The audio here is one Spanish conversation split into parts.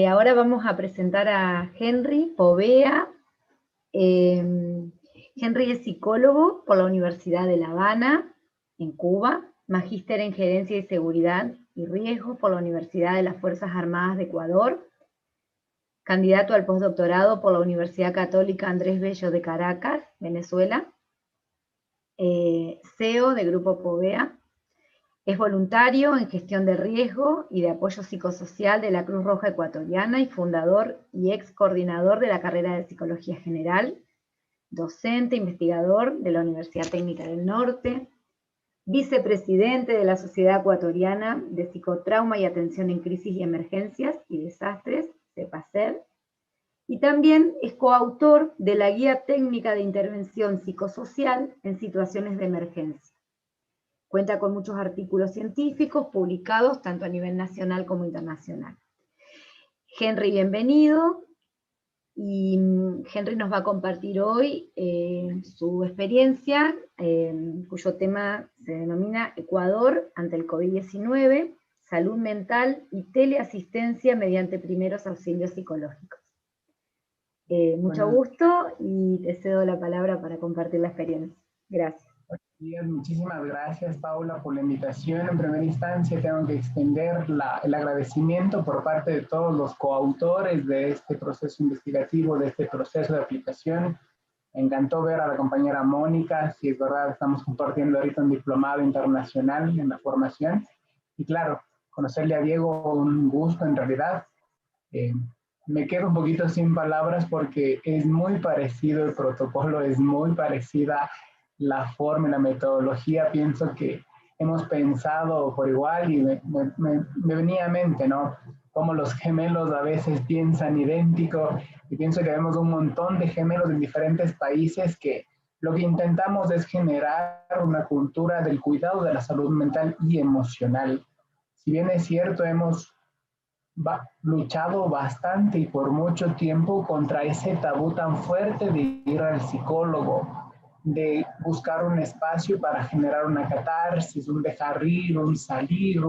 Ahora vamos a presentar a Henry Povea. Henry es psicólogo por la Universidad de La Habana, en Cuba, magíster en Gerencia y Seguridad y Riesgos por la Universidad de las Fuerzas Armadas de Ecuador, candidato al postdoctorado por la Universidad Católica Andrés Bello de Caracas, Venezuela, CEO de Grupo Povea. Es voluntario en gestión de riesgo y de apoyo psicosocial de la Cruz Roja Ecuatoriana y fundador y ex coordinador de la carrera de Psicología General, docente, investigador de la Universidad Técnica del Norte, vicepresidente de la Sociedad Ecuatoriana de Psicotrauma y Atención en Crisis y Emergencias y Desastres, CEPACED, y también es coautor de la Guía Técnica de Intervención Psicosocial en Situaciones de Emergencia. Cuenta con muchos artículos científicos publicados tanto a nivel nacional como internacional. Henry, bienvenido. Y Henry nos va a compartir hoy su experiencia, cuyo tema se denomina Ecuador ante el COVID-19, salud mental y teleasistencia mediante primeros auxilios psicológicos. Mucho gusto y te cedo la palabra para compartir la experiencia. Gracias. Muchísimas gracias, Paula, por la invitación. En primera instancia, tengo que extender el agradecimiento por parte de todos los coautores de este proceso investigativo, de este proceso de aplicación. Me encantó ver a la compañera Mónica, si es verdad, estamos compartiendo ahorita un diplomado internacional en la formación. Y claro, conocerle a Diego, un gusto en realidad. Me quedo un poquito sin palabras porque es muy parecido el protocolo, es muy parecida la forma y la metodología. Pienso que hemos pensado por igual y me venía a mente, ¿no? Cómo los gemelos a veces piensan idéntico, y pienso que vemos un montón de gemelos en diferentes países que lo que intentamos es generar una cultura del cuidado de la salud mental y emocional. Si bien es cierto, hemos luchado bastante y por mucho tiempo contra ese tabú tan fuerte de ir al psicólogo, de buscar un espacio para generar una catarsis, un dejar ir, un salir,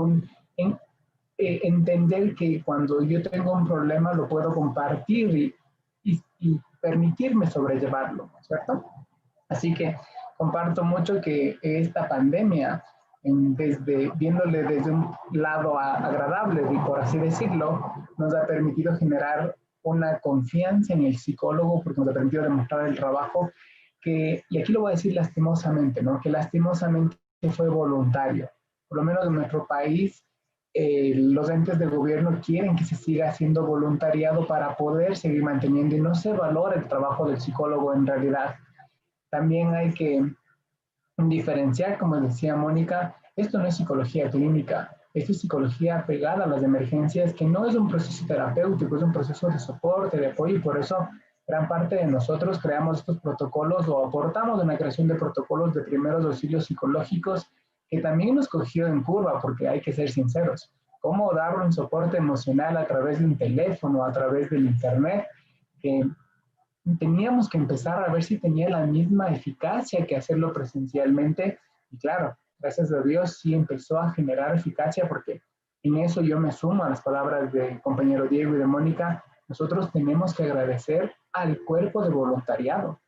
entender que cuando yo tengo un problema lo puedo compartir y permitirme sobrellevarlo, ¿cierto? Así que comparto mucho que esta pandemia, viéndole desde un lado agradable, por así decirlo, nos ha permitido generar una confianza en el psicólogo, porque nos ha permitido demostrar el trabajo y aquí lo voy a decir lastimosamente, ¿no? Que lastimosamente fue voluntario. Por lo menos en nuestro país, los entes de gobierno quieren que se siga haciendo voluntariado para poder seguir manteniendo, y no se valora el trabajo del psicólogo en realidad. También hay que diferenciar, como decía Mónica, esto no es psicología clínica, esto es psicología pegada a las emergencias, que no es un proceso terapéutico, es un proceso de soporte, de apoyo, y por eso gran parte de nosotros creamos estos protocolos o aportamos en la creación de protocolos de primeros auxilios psicológicos, que también nos cogió en curva, porque hay que ser sinceros. ¿Cómo dar un soporte emocional a través de un teléfono, a través del internet? Que teníamos que empezar a ver si tenía la misma eficacia que hacerlo presencialmente. Y claro, gracias a Dios sí empezó a generar eficacia, porque en eso yo me sumo a las palabras del compañero Diego y de Mónica. Nosotros tenemos que agradecer al cuerpo de voluntariado.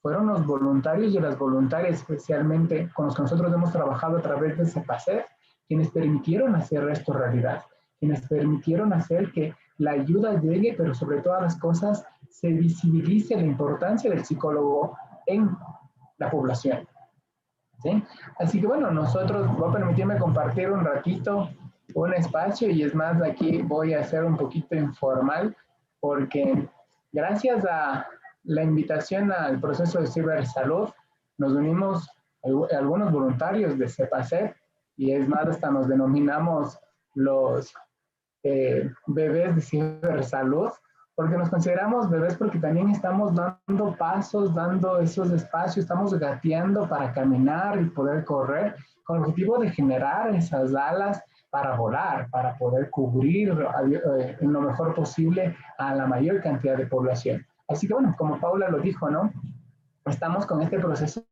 Fueron los voluntarios y las voluntarias, especialmente con los que nosotros hemos trabajado a través de CEPACED, quienes permitieron hacer esto realidad, quienes permitieron hacer que la ayuda llegue, pero sobre todas las cosas se visibilice la importancia del psicólogo en la población, ¿sí? Así que bueno, nosotros, voy a permitirme compartir un ratito, un espacio, y es más, aquí voy a ser un poquito informal, porque gracias a la invitación al proceso de cibersalud, nos unimos algunos voluntarios de CEPACED, y es más, hasta nos denominamos los bebés de cibersalud, porque nos consideramos bebés porque también estamos dando pasos, dando esos espacios, estamos gateando para caminar y poder correr, con el objetivo de generar esas alas para volar, para poder cubrir en lo mejor posible a la mayor cantidad de población. Así que bueno, como Paula lo dijo, ¿no? Estamos con este proceso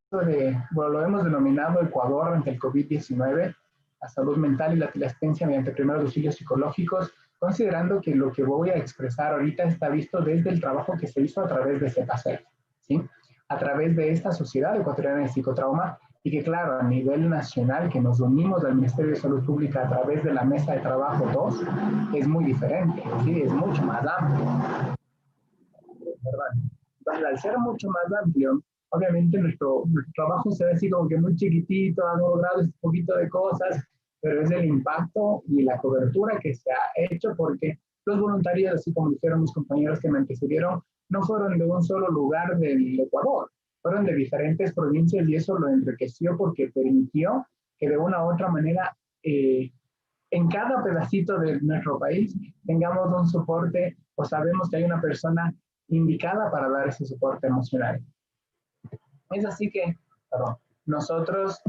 bueno, lo hemos denominado Ecuador ante el COVID-19, la salud mental y la teleasistencia mediante primeros auxilios psicológicos, considerando que lo que voy a expresar ahorita está visto desde el trabajo que se hizo a través de CEPACET, ¿sí? A través de esta Sociedad Ecuatoriana de Psicotrauma, y que claro, a nivel nacional, que nos unimos al Ministerio de Salud Pública a través de la Mesa de Trabajo 2, es muy diferente, ¿sí? Es mucho más amplio, ¿verdad? Entonces, al ser mucho más amplio, obviamente nuestro trabajo se ve así como que muy chiquitito, ha logrado este poquito de cosas, pero es el impacto y la cobertura que se ha hecho, porque los voluntarios, así como dijeron mis compañeros que me antecedieron, no fueron de un solo lugar del Ecuador, fueron de diferentes provincias, y eso lo enriqueció porque permitió que de una u otra manera en cada pedacito de nuestro país tengamos un soporte, o sabemos que hay una persona indicada para dar ese soporte emocional. Es así que, perdón, nosotros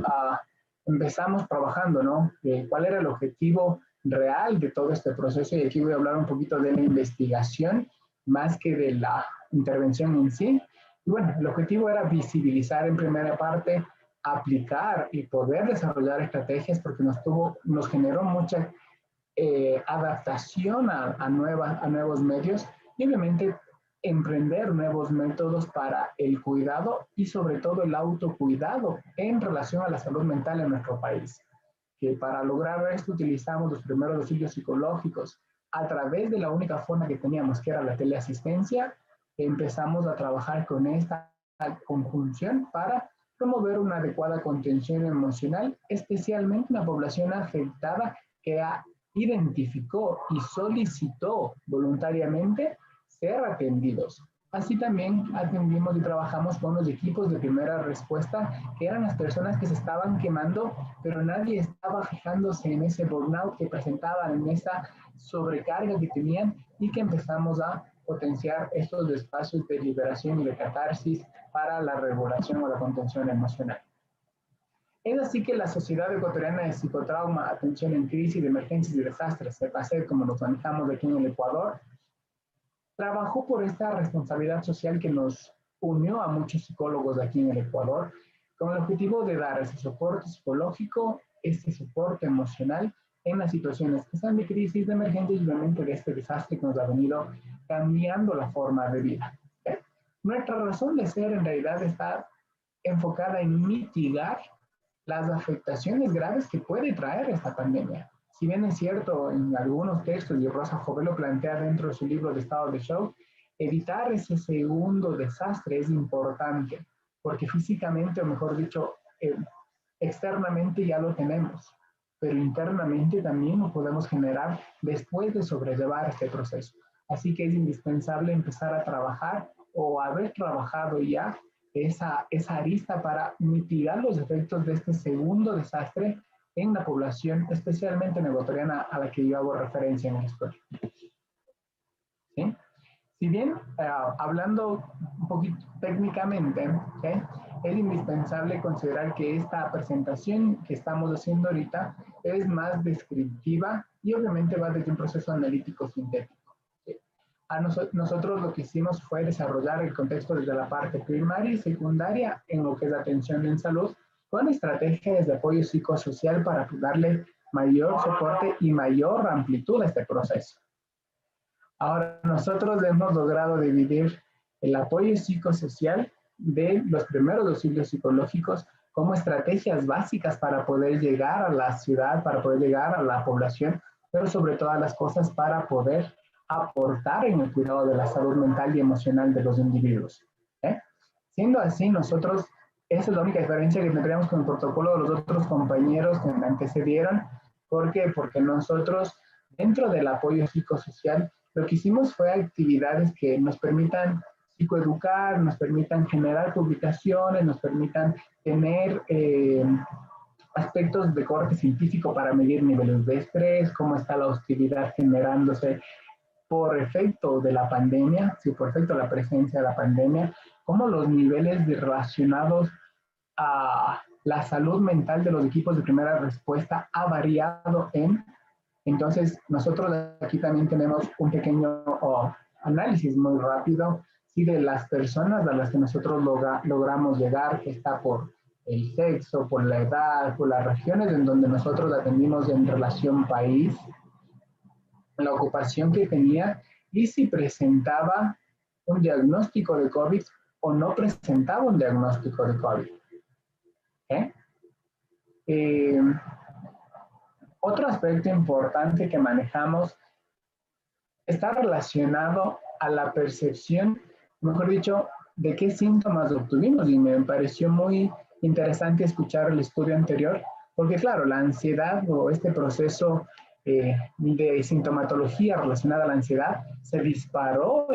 empezamos trabajando, ¿no? ¿Cuál era el objetivo real de todo este proceso? Y aquí voy a hablar un poquito de la investigación más que de la intervención en sí. Y bueno, el objetivo era visibilizar en primera parte, aplicar y poder desarrollar estrategias, porque nos generó mucha adaptación a nuevos medios, y obviamente emprender nuevos métodos para el cuidado y sobre todo el autocuidado en relación a la salud mental en nuestro país. Que para lograr esto utilizamos los primeros auxilios psicológicos a través de la única forma que teníamos, que era la teleasistencia. Empezamos a trabajar con esta conjunción para promover una adecuada contención emocional, especialmente en la población afectada que identificó y solicitó voluntariamente ser atendidos. Así también atendimos y trabajamos con los equipos de primera respuesta, que eran las personas que se estaban quemando, pero nadie estaba fijándose en ese burnout que presentaban, en esa sobrecarga que tenían, y que empezamos a potenciar estos espacios de liberación y de catarsis para la regulación o la contención emocional. Es así que la Sociedad Ecuatoriana de Psicotrauma, Atención en Crisis, de Emergencias y Desastres, CEPACET, como lo manejamos aquí en el Ecuador, trabajó por esta responsabilidad social que nos unió a muchos psicólogos aquí en el Ecuador, con el objetivo de dar ese soporte psicológico, ese soporte emocional en las situaciones que están de crisis, de emergencia, y obviamente de este desastre que nos ha venido cambiando la forma de vida. Nuestra razón de ser en realidad está enfocada en mitigar las afectaciones graves que puede traer esta pandemia. Si bien es cierto, en algunos textos, y Rosa Jovel lo plantea dentro de su libro de Estado de Shock, evitar ese segundo desastre es importante, porque físicamente, o mejor dicho, externamente ya lo tenemos, pero internamente también lo podemos generar después de sobrellevar este proceso. Así que es indispensable empezar a trabajar o haber trabajado ya esa arista para mitigar los efectos de este segundo desastre en la población, especialmente en ecuatoriana, a la que yo hago referencia en el estudio. ¿Sí? Si bien, hablando un poquito técnicamente, ¿sí?, es indispensable considerar que esta presentación que estamos haciendo ahorita es más descriptiva y obviamente va desde un proceso analítico sintético. Nosotros lo que hicimos fue desarrollar el contexto desde la parte primaria y secundaria en lo que es la atención en salud, con estrategias de apoyo psicosocial para darle mayor soporte y mayor amplitud a este proceso. Ahora, nosotros hemos logrado dividir el apoyo psicosocial de los primeros auxilios psicológicos como estrategias básicas para poder llegar a la ciudad, para poder llegar a la población, pero sobre todas las cosas para poder aportar en el cuidado de la salud mental y emocional de los individuos. Siendo así, nosotros, esa es la única diferencia que tendríamos con el protocolo de los otros compañeros que me antecedieron. ¿Por qué? Porque nosotros, dentro del apoyo psicosocial, lo que hicimos fue actividades que nos permitan psicoeducar, nos permitan generar publicaciones, nos permitan tener aspectos de corte científico para medir niveles de estrés, cómo está la hostilidad generándose por efecto de la pandemia, sí, por efecto de la presencia de la pandemia, cómo los niveles relacionados a la salud mental de los equipos de primera respuesta ha variado en. Entonces, nosotros aquí también tenemos un pequeño análisis muy rápido, sí, de las personas a las que nosotros logramos llegar, que está por el sexo, por la edad, por las regiones en donde nosotros atendimos en relación país. la ocupación que tenía y si presentaba un diagnóstico de COVID o no presentaba un diagnóstico de COVID. ¿Eh? Otro aspecto importante que manejamos está relacionado a la percepción, mejor dicho, de qué síntomas obtuvimos, y me pareció muy interesante escuchar el estudio anterior, porque claro, la ansiedad o este proceso de sintomatología relacionada a la ansiedad se disparó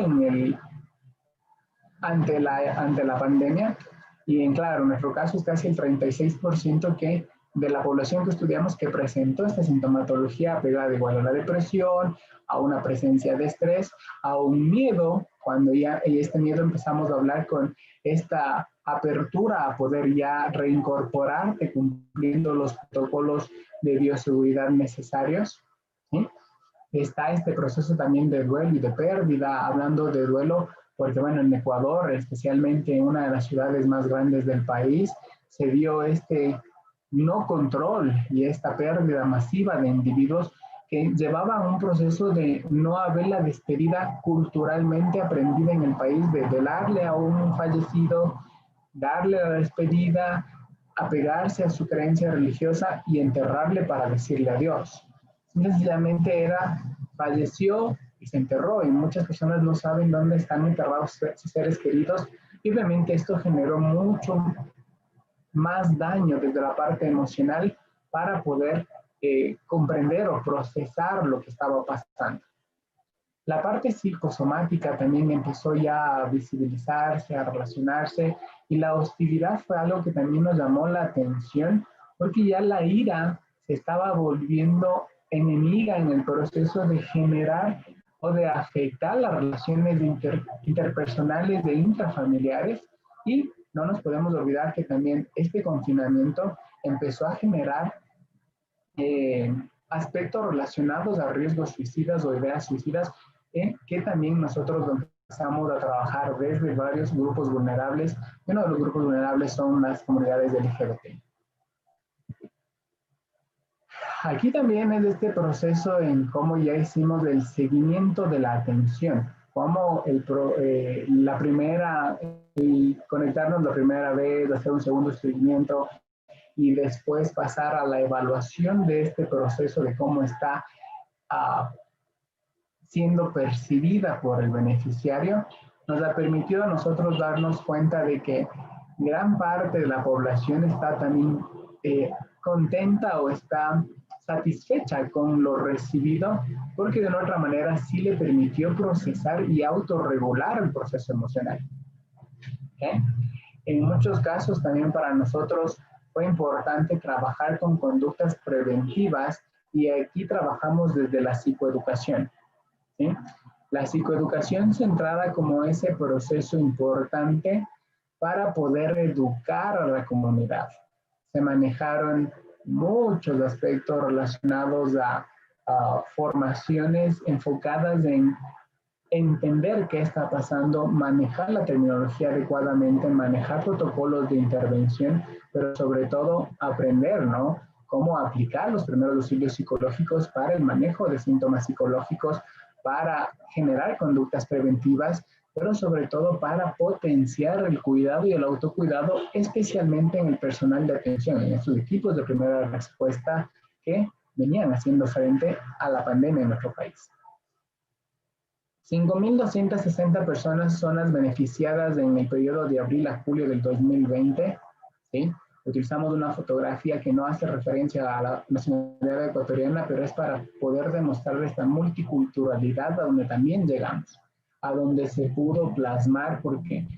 ante la pandemia, y claro, en nuestro caso es casi el 36% de la población que estudiamos que presentó esta sintomatología pegada igual a la depresión, a una presencia de estrés, a un miedo, cuando ya este miedo empezamos a hablar con esta apertura a poder ya reincorporarte cumpliendo los protocolos de bioseguridad necesarios. ¿Sí? Está este proceso también de duelo y de pérdida, hablando de duelo, porque bueno, en Ecuador, especialmente en una de las ciudades más grandes del país, se dio este no control y esta pérdida masiva de individuos que llevaban un proceso de no haber la despedida culturalmente aprendida en el país, de velarle a un fallecido, darle la despedida, apegarse a su creencia religiosa y enterrarle para decirle adiós. Sencillamente era, falleció y se enterró, y muchas personas no saben dónde están enterrados sus seres queridos, y obviamente esto generó mucho más daño desde la parte emocional para poder comprender o procesar lo que estaba pasando. La parte psicosomática también empezó ya a visibilizarse, a relacionarse, y la hostilidad fue algo que también nos llamó la atención, porque ya la ira se estaba volviendo enemiga en el proceso de generar o de afectar las relaciones interpersonales e intrafamiliares, y no nos podemos olvidar que también este confinamiento empezó a generar aspectos relacionados a riesgos suicidas o ideas suicidas, que también nosotros empezamos a trabajar desde varios grupos vulnerables. Uno de los grupos vulnerables son las comunidades LGBT. Aquí también es este proceso en cómo ya hicimos el seguimiento de la atención, cómo la primera, conectarnos la primera vez, hacer un segundo seguimiento, y después pasar a la evaluación de este proceso de cómo está siendo percibida por el beneficiario, nos ha permitido a nosotros darnos cuenta de que gran parte de la población está también contenta o está satisfecha con lo recibido, porque de una otra manera sí le permitió procesar y autorregular el proceso emocional. ¿Okay? En muchos casos también para nosotros fue importante trabajar con conductas preventivas, y aquí trabajamos desde la psicoeducación. ¿Sí? La psicoeducación centrada como ese proceso importante para poder educar a la comunidad. Se manejaron muchos aspectos relacionados a formaciones enfocadas en entender qué está pasando, manejar la terminología adecuadamente, manejar protocolos de intervención, pero sobre todo aprender, ¿no?, cómo aplicar los primeros auxilios psicológicos para el manejo de síntomas psicológicos, para generar conductas preventivas, pero sobre todo para potenciar el cuidado y el autocuidado, especialmente en el personal de atención, en estos equipos de primera respuesta que venían haciendo frente a la pandemia en nuestro país. 5.260 personas son las beneficiadas en el periodo de abril a julio del 2020. ¿Sí? Utilizamos una fotografía que no hace referencia a la nacionalidad ecuatoriana, pero es para poder demostrar esta multiculturalidad a donde también llegamos, a donde se pudo plasmar, porque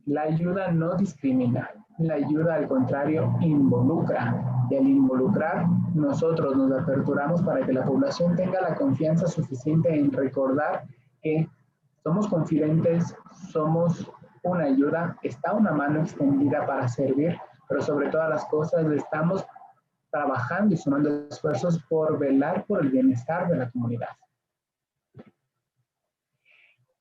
la ayuda no discrimina, la ayuda al contrario involucra, y al involucrar nosotros nos aperturamos para que la población tenga la confianza suficiente en recordar que somos confidentes, somos una ayuda, está una mano extendida para servir, pero sobre todas las cosas estamos trabajando y sumando esfuerzos por velar por el bienestar de la comunidad.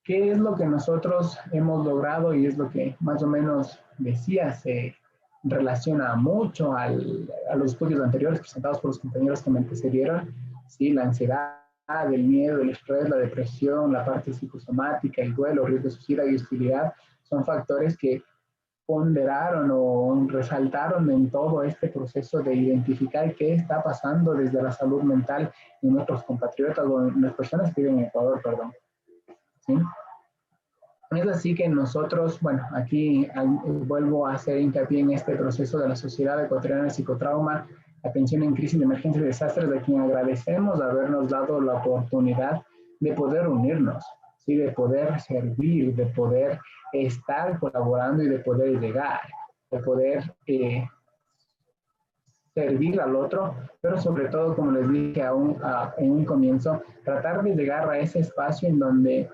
¿Qué es lo que nosotros hemos logrado? Y es lo que más o menos decía, se relaciona mucho a los estudios anteriores presentados por los compañeros que me antecedieron. Sí, la ansiedad el miedo, el estrés, la depresión, la parte psicosomática, el duelo, riesgo de suicidio y hostilidad, son factores que ponderaron o resaltaron en todo este proceso de identificar qué está pasando desde la salud mental en nuestros compatriotas o en las personas que viven en Ecuador, perdón. ¿Sí? Es así que nosotros, bueno, aquí vuelvo a hacer hincapié en este proceso de la Sociedad Ecuatoriana de Psicotrauma, Atención en Crisis de Emergencia y Desastres, de quien agradecemos habernos dado la oportunidad de poder unirnos, ¿sí? De poder servir, de poder estar colaborando y de poder llegar, de poder servir al otro, pero sobre todo, como les dije en un comienzo, tratar de llegar a ese espacio en donde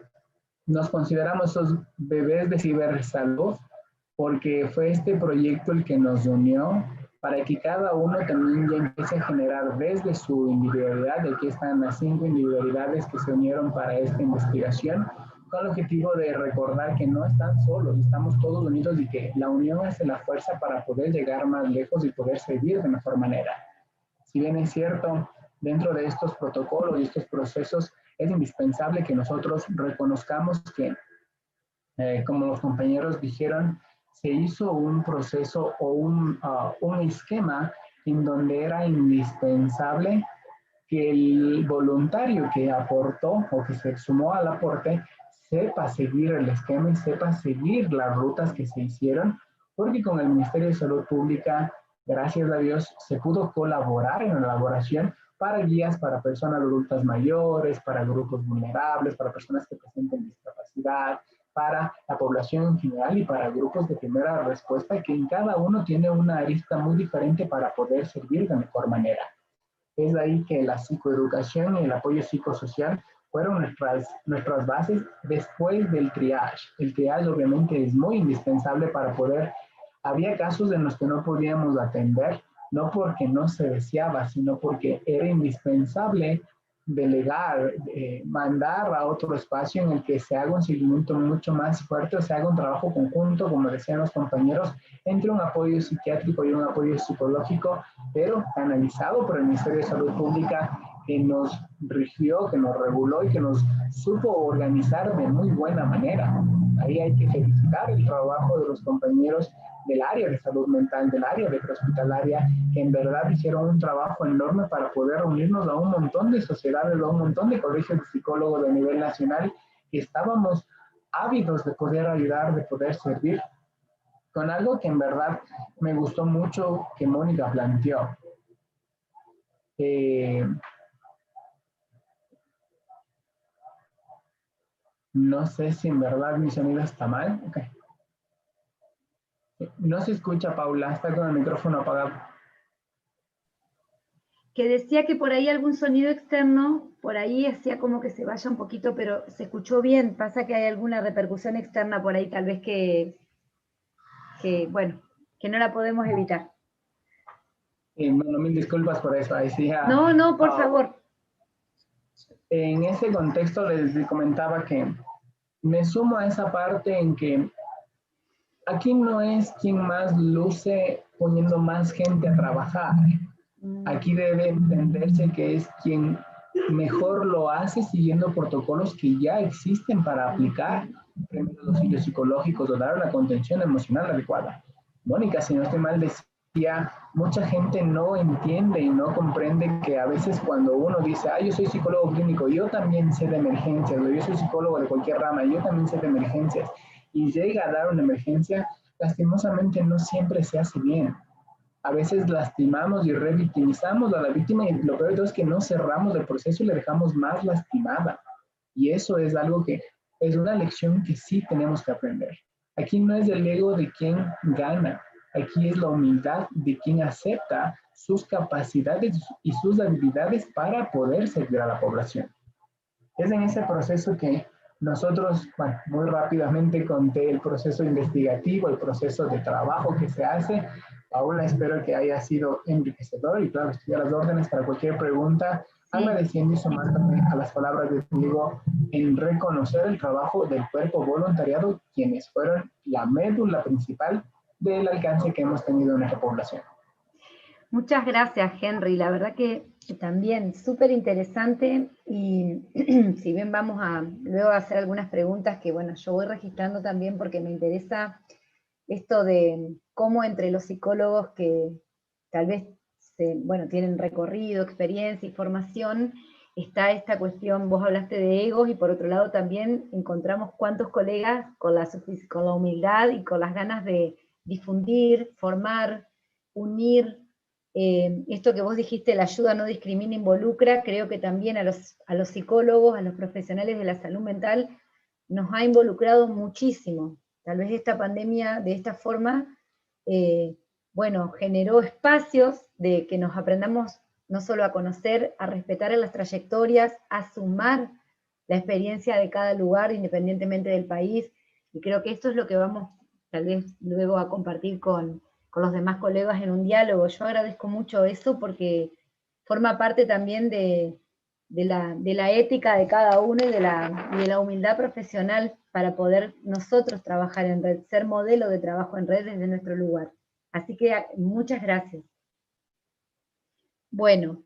nos consideramos esos bebés de cibersalud, porque fue este proyecto el que nos unió para que cada uno también ya empiece a generar desde su individualidad. Aquí están las 5 individualidades que se unieron para esta investigación, con el objetivo de recordar que no están solos, estamos todos unidos y que la unión hace la fuerza para poder llegar más lejos y poder servir de mejor manera. Si bien es cierto, dentro de estos protocolos y estos procesos, es indispensable que nosotros reconozcamos que, como los compañeros dijeron, se hizo un proceso o un esquema en donde era indispensable que el voluntario que aportó o que se sumó al aporte sepa seguir el esquema y sepa seguir las rutas que se hicieron, porque con el Ministerio de Salud Pública, gracias a Dios, se pudo colaborar en la elaboración para guías para personas adultas mayores, para grupos vulnerables, para personas que presenten discapacidad, para la población en general y para grupos de primera respuesta, que en cada uno tiene una arista muy diferente para poder servir de mejor manera. Es ahí que la psicoeducación y el apoyo psicosocial fueron nuestras bases después del triage. El triage obviamente es muy indispensable para poder, había casos en los que no podíamos atender, no porque no se deseaba, sino porque era indispensable delegar, mandar a otro espacio en el que se haga un seguimiento mucho más fuerte, o se haga un trabajo conjunto, como decían los compañeros, entre un apoyo psiquiátrico y un apoyo psicológico, pero canalizado por el Ministerio de Salud Pública, que nos rigió, que nos reguló y que nos supo organizar de muy buena manera. Ahí hay que felicitar el trabajo de los compañeros del área de salud mental, del área de prehospitalaria, que en verdad hicieron un trabajo enorme para poder unirnos a un montón de sociedades, a un montón de colegios de psicólogos a nivel nacional, que estábamos ávidos de poder ayudar, de poder servir, con algo que en verdad me gustó mucho que Mónica planteó. No sé si en verdad mi sonido está mal. Okay. No se escucha, Paula, está con el micrófono apagado. Que decía que por ahí algún sonido externo, por ahí hacía como que se vaya un poquito, pero se escuchó bien. Pasa que hay alguna repercusión externa por ahí, tal vez bueno, que no la podemos evitar. Bueno, mil disculpas por eso. Ahí sí, no, por favor. En ese contexto les comentaba que me sumo a esa parte en que aquí no es quien más luce poniendo más gente a trabajar. Aquí debe entenderse que es quien mejor lo hace siguiendo protocolos que ya existen para aplicar primeros auxilios psicológicos o dar una contención emocional adecuada. Mónica, si no estoy mal, decía, mucha gente no entiende y no comprende que a veces cuando uno dice, yo soy psicólogo clínico, yo también sé de emergencias, o yo soy psicólogo de cualquier rama, yo también sé de emergencias, y llega a dar una emergencia, lastimosamente no siempre se hace bien. A veces lastimamos y revictimizamos a la víctima y lo peor de todo es que no cerramos el proceso y le dejamos más lastimada. Y eso es algo que es una lección que sí tenemos que aprender. Aquí no es el ego de quien gana, aquí es la humildad de quien acepta sus capacidades y sus habilidades para poder servir a la población. Es en ese proceso que nosotros, bueno, muy rápidamente conté el proceso investigativo, el proceso de trabajo que se hace. Paula, espero que haya sido enriquecedor y claro, estoy a las órdenes para cualquier pregunta, agradeciendo y sumándome a las palabras de Diego en reconocer el trabajo del cuerpo voluntariado, quienes fueron la médula principal del alcance que hemos tenido en nuestra población. Muchas gracias, Henry. La verdad que También súper interesante, y si bien vamos a luego a hacer algunas preguntas que, bueno, yo voy registrando también porque me interesa esto de cómo entre los psicólogos que tal vez bueno, tienen recorrido, experiencia y formación, está esta cuestión, vos hablaste de egos, y por otro lado también encontramos cuántos colegas con la humildad y con las ganas de difundir, formar, unir. Esto que vos dijiste, la ayuda no discrimina, involucra, creo que también a los psicólogos, a los profesionales de la salud mental, nos ha involucrado muchísimo. Tal vez esta pandemia, de esta forma, bueno, generó espacios de que nos aprendamos no solo a conocer, a respetar las trayectorias, a sumar la experiencia de cada lugar independientemente del país, y creo que esto es lo que vamos tal vez luego a compartir con los demás colegas en un diálogo. Yo agradezco mucho eso porque forma parte también de la ética de cada uno y de la humildad profesional para poder nosotros trabajar en red, ser modelo de trabajo en red desde nuestro lugar. Así que muchas gracias. Bueno,